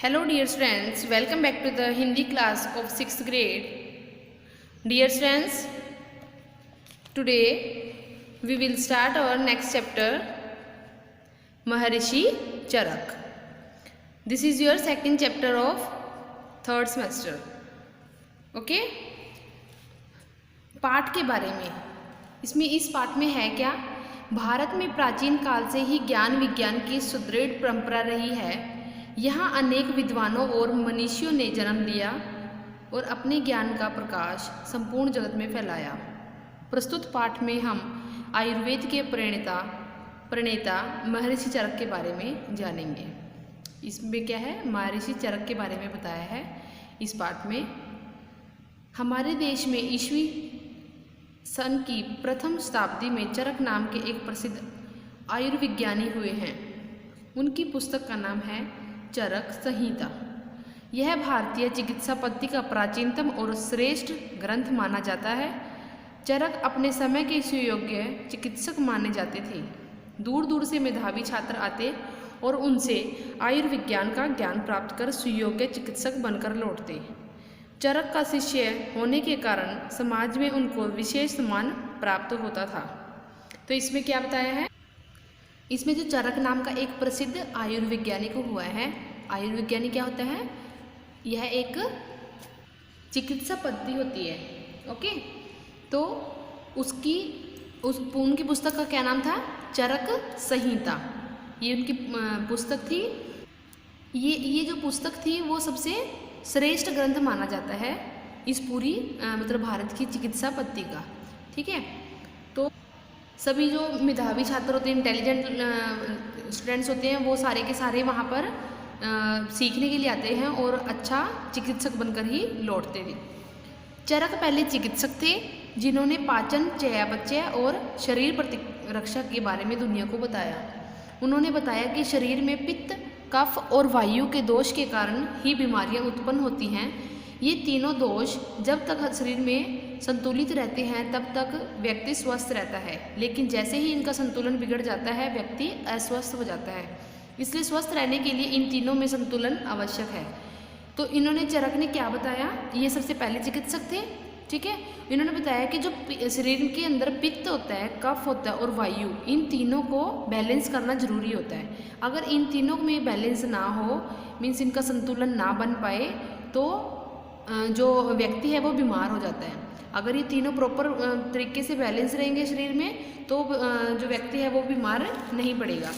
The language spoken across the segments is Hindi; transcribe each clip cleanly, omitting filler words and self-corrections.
Hello dear friends, welcome back to the Hindi class of 6th grade. Dear friends, today we will start our next chapter, Maharishi Charak. This is your second chapter of third semester. Okay? पाठ के बारे में इसमें इस पाठ में है क्या? भारत में प्राचीन काल से ही ज्ञान विज्ञान की सुदृढ़ परंपरा रही है। यहाँ अनेक विद्वानों और मनीषियों ने जन्म लिया और अपने ज्ञान का प्रकाश संपूर्ण जगत में फैलाया। प्रस्तुत पाठ में हम आयुर्वेद के प्रणेता महर्षि चरक के बारे में जानेंगे। इसमें क्या है, महर्षि चरक के बारे में बताया है इस पाठ में। हमारे देश में ईस्वी सन की प्रथम शताब्दी में चरक नाम के एक प्रसिद्ध आयुर्विज्ञानी हुए हैं। उनकी पुस्तक का नाम है चरक संहिता। यह भारतीय चिकित्सा पद्धति का प्राचीनतम और श्रेष्ठ ग्रंथ माना जाता है। चरक अपने समय के सुयोग्य चिकित्सक माने जाते थे। दूर दूर से मेधावी छात्र आते और उनसे आयुर्विज्ञान का ज्ञान प्राप्त कर सुयोग्य चिकित्सक बनकर लौटते। चरक का शिष्य होने के कारण समाज में उनको विशेष सम्मान प्राप्त होता था। तो इसमें क्या बताया है, इसमें जो चरक नाम का एक प्रसिद्ध आयुर्विज्ञानी को हुआ है। आयुर्विज्ञानी क्या होता है? यह एक चिकित्सा पद्धति होती है। ओके, तो उनकी पुस्तक का क्या नाम था? चरक संहिता। ये उनकी पुस्तक थी। ये जो पुस्तक थी वो सबसे श्रेष्ठ ग्रंथ माना जाता है इस पूरी मतलब भारत की चिकित्सा पद्धति का। ठीक है, तो सभी जो मेधावी छात्र होते हैं, इंटेलिजेंट स्टूडेंट्स होते हैं, वो सारे के सारे वहाँ पर सीखने के लिए आते हैं और अच्छा चिकित्सक बनकर ही लौटते थे। चरक पहले चिकित्सक थे जिन्होंने पाचन, चयापचय और शरीर प्रतिरक्षा के बारे में दुनिया को बताया। उन्होंने बताया कि शरीर में पित्त, कफ और वायु के दोष के कारण ही बीमारियां उत्पन्न होती हैं। ये तीनों दोष जब तक शरीर में संतुलित रहते हैं तब तक व्यक्ति स्वस्थ रहता है, लेकिन जैसे ही इनका संतुलन बिगड़ जाता है व्यक्ति अस्वस्थ हो जाता है। इसलिए स्वस्थ रहने के लिए इन तीनों में संतुलन आवश्यक है। तो इन्होंने चरक ने क्या बताया, ये सबसे पहले चिकित्सक थे। ठीक है, इन्होंने बताया कि जो शरीर के अंदर पित्त होता है, कफ होता है और वायु, इन तीनों को बैलेंस करना जरूरी होता है। अगर इन तीनों में बैलेंस ना हो, मीन्स इनका संतुलन ना बन पाए, तो जो व्यक्ति है वो बीमार हो जाता है। अगर ये तीनों प्रॉपर तरीके से बैलेंस रहेंगे शरीर में तो जो व्यक्ति है वो बीमार नहीं पड़ेगा।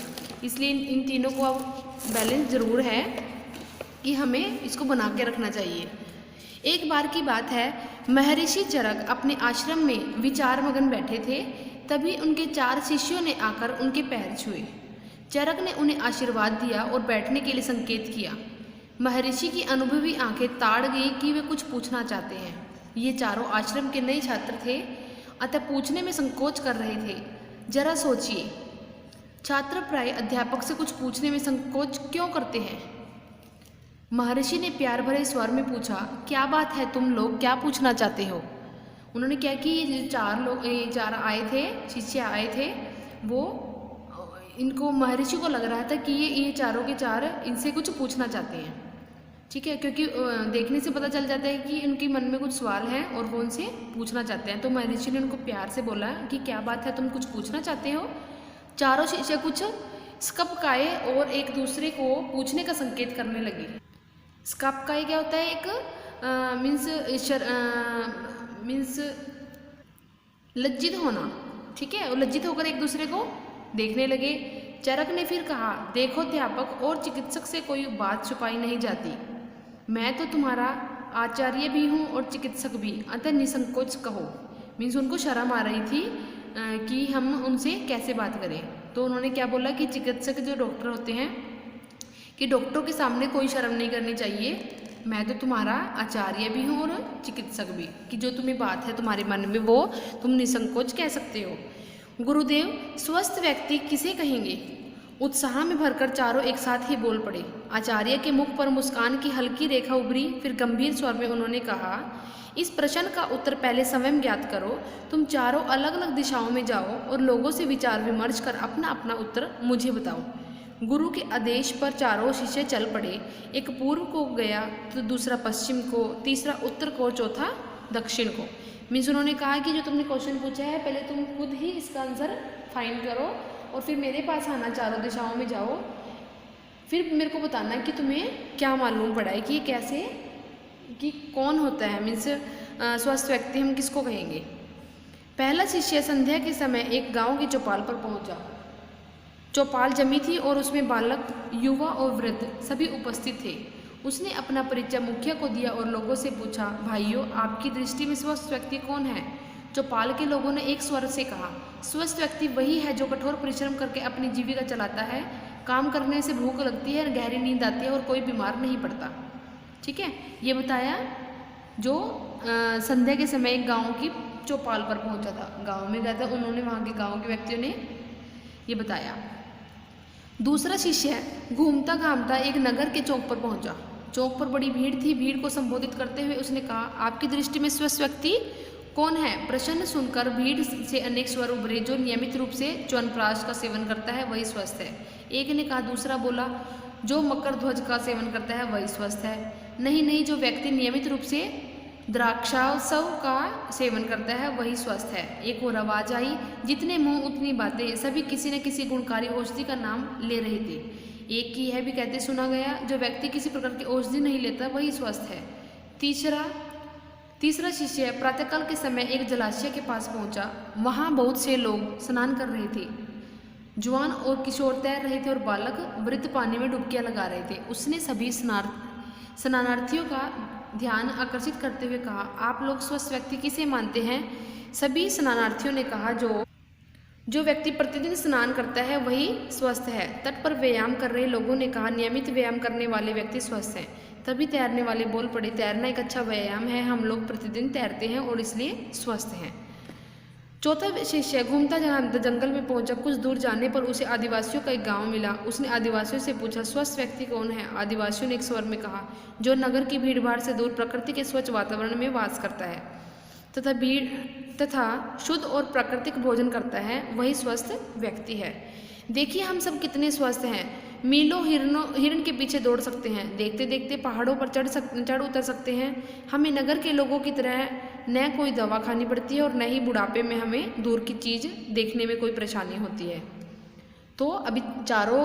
इसलिए इन तीनों को अब बैलेंस ज़रूर है कि हमें इसको बना के रखना चाहिए। एक बार की बात है, महर्षि चरक अपने आश्रम में विचार मगन बैठे थे। तभी उनके 4 शिष्यों ने आकर उनके पैर छुए। चरक ने उन्हें आशीर्वाद दिया और बैठने के लिए संकेत किया। महर्षि की अनुभवी आंखें ताड़ गई कि वे कुछ पूछना चाहते हैं। ये चारों आश्रम के नए छात्र थे, अतः पूछने में संकोच कर रहे थे। जरा सोचिए, छात्र प्राय अध्यापक से कुछ पूछने में संकोच क्यों करते हैं? महर्षि ने प्यार भरे स्वर में पूछा, क्या बात है, तुम लोग क्या पूछना चाहते हो? उन्होंने क्या कि ये 4 आए थे, शिष्य आए थे, वो इनको महर्षि को लग रहा था कि ये चारों के 4 इनसे कुछ पूछना चाहते हैं। ठीक है, क्योंकि देखने से पता चल जाता है कि उनके मन में कुछ सवाल हैं और वो उनसे पूछना चाहते हैं। तो महर्षि ने उनको प्यार से बोला कि क्या बात है, तुम कुछ पूछना चाहते हो? चारों शिष्य कुछ स्कपकाए और एक दूसरे को पूछने का संकेत करने लगे। स्कपकाए क्या होता है? एक मीन्स लज्जित होना। ठीक है, और लज्जित होकर एक दूसरे को देखने लगे। चरक ने फिर कहा, देखो अध्यापक और चिकित्सक से कोई बात छुपाई नहीं जाती। मैं तो तुम्हारा आचार्य भी हूँ और चिकित्सक भी, अतः निसंकोच कहो। मीन्स उनको शर्म आ रही थी कि हम उनसे कैसे बात करें। तो उन्होंने क्या बोला कि चिकित्सक जो डॉक्टर होते हैं कि डॉक्टरों के सामने कोई शर्म नहीं करनी चाहिए। मैं तो तुम्हारा आचार्य भी हूँ और चिकित्सक भी, कि जो तुम्हें बात है तुम्हारे मन में वो तुम निसंकोच कह सकते हो। गुरुदेव, स्वस्थ व्यक्ति किसे कहेंगे? उत्साह में भरकर चारों एक साथ ही बोल पड़े। आचार्य के मुख पर मुस्कान की हल्की रेखा उभरी। फिर गंभीर स्वर में उन्होंने कहा, इस प्रश्न का उत्तर पहले स्वयं ज्ञात करो। तुम चारों अलग अलग दिशाओं में जाओ और लोगों से विचार विमर्श कर अपना अपना उत्तर मुझे बताओ। गुरु के आदेश पर चारों शिष्य चल पड़े। एक पूर्व को गया तो दूसरा पश्चिम को, तीसरा उत्तर को, चौथा दक्षिण को। मीन्स उन्होंने कहा कि जो तुमने क्वेश्चन पूछा है पहले तुम खुद ही इसका आंसर फाइंड करो और फिर मेरे पास आना, चारों दिशाओं में जाओ, फिर मेरे को बताना कि तुम्हें क्या मालूम पड़ा है कि ये कैसे, कि कौन होता है, मीन्स स्वस्थ व्यक्ति हम किसको कहेंगे। पहला शिष्य संध्या के समय एक गांव की चौपाल पर पहुंचा। चौपाल जमी थी और उसमें बालक, युवा और वृद्ध सभी उपस्थित थे। उसने अपना परिचय मुखिया को दिया और लोगों से पूछा, भाइयों, आपकी दृष्टि में स्वस्थ व्यक्ति कौन है? चौपाल के लोगों ने एक स्वर से कहा, स्वस्थ व्यक्ति वही है जो कठोर परिश्रम करके अपनी जीविका चलाता है, काम करने से भूख लगती है, गहरी नींद आती है और कोई बीमार नहीं पड़ता। ठीक है, ये बताया जो संध्या के समय एक गाँव की चौपाल पर पहुंचा था, गाँव में गया था, उन्होंने वहाँ के गाँव के व्यक्तियों ने ये बताया। दूसरा शिष्य घूमता घामता एक नगर के चौक पर पहुंचा। चौक पर बड़ी भीड़ थी। भीड़ को संबोधित करते हुए उसने कहा, आपकी दृष्टि में स्वस्थ व्यक्ति कौन है? प्रश्न सुनकर भीड़ से अनेक स्वर उभरे। जो नियमित रूप से च्यवनप्राश का सेवन करता है वही स्वस्थ है। एक ने कहा। दूसरा बोला, जो मकर ध्वज का सेवन करता है वही स्वस्थ है। नहीं नहीं, जो व्यक्ति नियमित रूप से द्राक्षासव का सेवन करता है वही स्वस्थ है। एक और आवाज आई, जितने मुंह उतनी बातें, सभी किसी न किसी गुणकारी औषधि का नाम ले रहे थे। एक की यह भी कहते सुना गया, जो व्यक्ति किसी प्रकार की औषधि नहीं लेता वही स्वस्थ है। तीसरा शिष्य प्रातःकाल के समय एक जलाशय के पास पहुंचा। वहां बहुत से लोग स्नान कर रहे थे। जवान और किशोर तैर रहे थे और बालक वृद्ध पानी में डुबकियां लगा रहे थे। उसने सभी स्नानार्थियों का ध्यान आकर्षित करते हुए कहा, आप लोग स्वस्थ व्यक्ति किसे मानते हैं? सभी स्नानार्थियों ने कहा, जो व्यक्ति प्रतिदिन स्नान करता है वही स्वस्थ है। तट पर व्यायाम कर रहे लोगों ने कहा, नियमित व्यायाम करने वाले व्यक्ति स्वस्थ हैं। तभी तैरने वाले बोल पड़े, तैरना एक अच्छा व्यायाम है, हम लोग प्रतिदिन तैरते हैं और इसलिए स्वस्थ हैं। चौथा शिष्य घूमता जंगल में पहुंचा। कुछ दूर जाने पर उसे आदिवासियों का एक गांव मिला। उसने आदिवासियों से पूछा, स्वस्थ व्यक्ति कौन है? आदिवासियों ने एक स्वर में कहा, जो नगर की भीड़ भाड़ से दूर प्रकृति के स्वच्छ वातावरण में वास करता है तथा शुद्ध और प्राकृतिक भोजन करता है वही स्वस्थ व्यक्ति है। देखिए हम सब कितने स्वस्थ हैं। मीलों हिरण के पीछे दौड़ सकते हैं, देखते देखते पहाड़ों पर चढ़ उतर सकते हैं। हमें नगर के लोगों की तरह न कोई दवा खानी पड़ती है और न ही बुढ़ापे में हमें दूर की चीज़ देखने में कोई परेशानी होती है। तो अभी चारों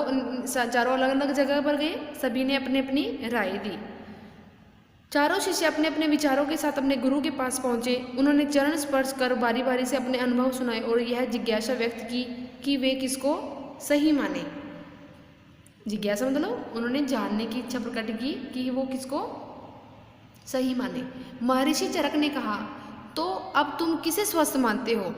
अलग अलग जगह पर गए, सभी ने अपनी अपनी राय दी। चारों शिष्य अपने अपने विचारों के साथ अपने गुरु के पास पहुंचे। उन्होंने चरण स्पर्श कर बारी बारी से अपने अनुभव सुनाए और यह जिज्ञासा व्यक्त की कि वे किसको सही माने। जिज्ञासा मतलब उन्होंने जानने की इच्छा प्रकट की कि वो किसको सही माने। महर्षि चरक ने कहा, तो अब तुम किसे स्वस्थ मानते हो?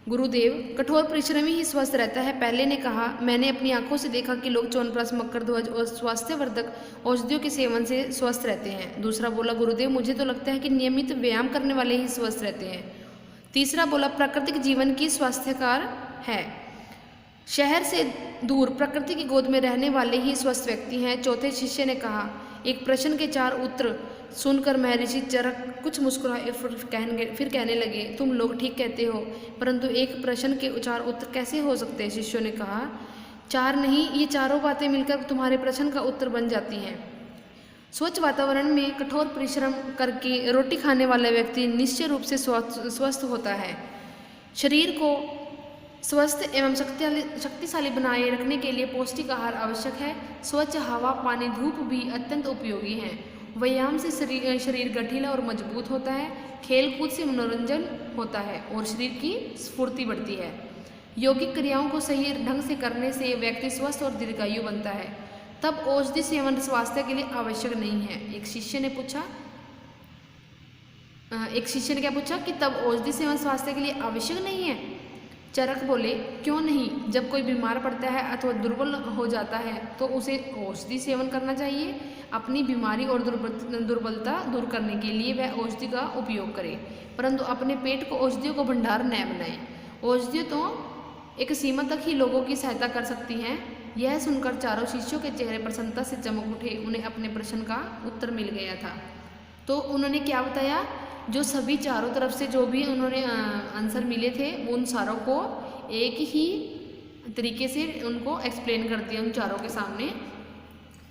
गुरुदेव, कठोर परिश्रमी ही स्वस्थ रहता है। पहले ने कहा, मैंने अपनी आंखों से देखा कि लोग च्यवनप्राश, मकर ध्वज और स्वास्थ्यवर्धक औषधियों के सेवन से स्वस्थ रहते हैं। दूसरा बोला, गुरुदेव, मुझे तो लगता है कि नियमित व्यायाम करने वाले ही स्वस्थ रहते हैं। तीसरा बोला, प्राकृतिक जीवन की स्वास्थ्यकार है। शहर से दूर प्रकृति की गोद में रहने वाले ही स्वस्थ व्यक्ति हैं। चौथे शिष्य ने कहा। एक प्रश्न के 4 उत्तर सुनकर महर्षि चरक कुछ मुस्कुराए फिर कहने लगे, तुम लोग ठीक कहते हो, परंतु एक प्रश्न के 4 उत्तर कैसे हो सकते हैं? शिष्यों ने कहा, 4 नहीं, ये चारों बातें मिलकर तुम्हारे प्रश्न का उत्तर बन जाती हैं। स्वच्छ वातावरण में कठोर परिश्रम करके रोटी खाने वाला व्यक्ति निश्चय रूप से स्वस्थ होता है। शरीर को स्वस्थ एवं शक्तिशाली बनाए रखने के लिए पौष्टिक आहार आवश्यक है। स्वच्छ हवा, पानी, धूप भी अत्यंत उपयोगी हैं। व्यायाम से शरीर गठीला और मजबूत होता है। खेल कूद से मनोरंजन होता है और शरीर की स्फूर्ति बढ़ती है। यौगिक क्रियाओं को सही ढंग से करने से व्यक्ति स्वस्थ और दीर्घायु बनता है। तब औषधि सेवन स्वास्थ्य के लिए आवश्यक नहीं है। एक शिष्य ने क्या पूछा कि तब औषधि सेवन स्वास्थ्य के लिए आवश्यक नहीं है? चरक बोले, क्यों नहीं? जब कोई बीमार पड़ता है अथवा दुर्बल हो जाता है तो उसे औषधि सेवन करना चाहिए। अपनी बीमारी और दुर्बलता दूर करने के लिए वह औषधि का उपयोग करे, परंतु अपने पेट को औषधियों को भंडार न बनाए। औषधियों तो एक सीमा तक ही लोगों की सहायता कर सकती हैं। यह सुनकर चारों शिष्यों के चेहरे प्रसन्नता से चमक उठे। उन्हें अपने प्रश्न का उत्तर मिल गया था। तो उन्होंने क्या बताया, जो सभी चारों तरफ से जो भी उन्होंने आंसर मिले थे उन सारों को एक ही तरीके से उनको एक्सप्लेन कर दिया उन चारों के सामने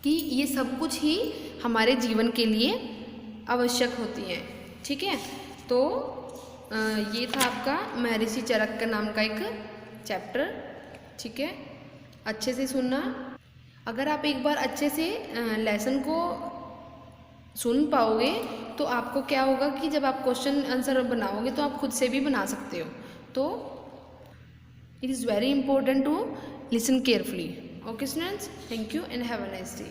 कि ये सब कुछ ही हमारे जीवन के लिए आवश्यक होती हैं। ठीक है, तो ये था आपका महर्षि चरक का नाम का एक चैप्टर। ठीक है, अच्छे से सुनना। अगर आप एक बार अच्छे से लेसन को सुन पाओगे तो आपको क्या होगा कि जब आप क्वेश्चन आंसर बनाओगे तो आप खुद से भी बना सकते हो। तो it is very important to listen carefully. Okay students, thank you and have a nice day.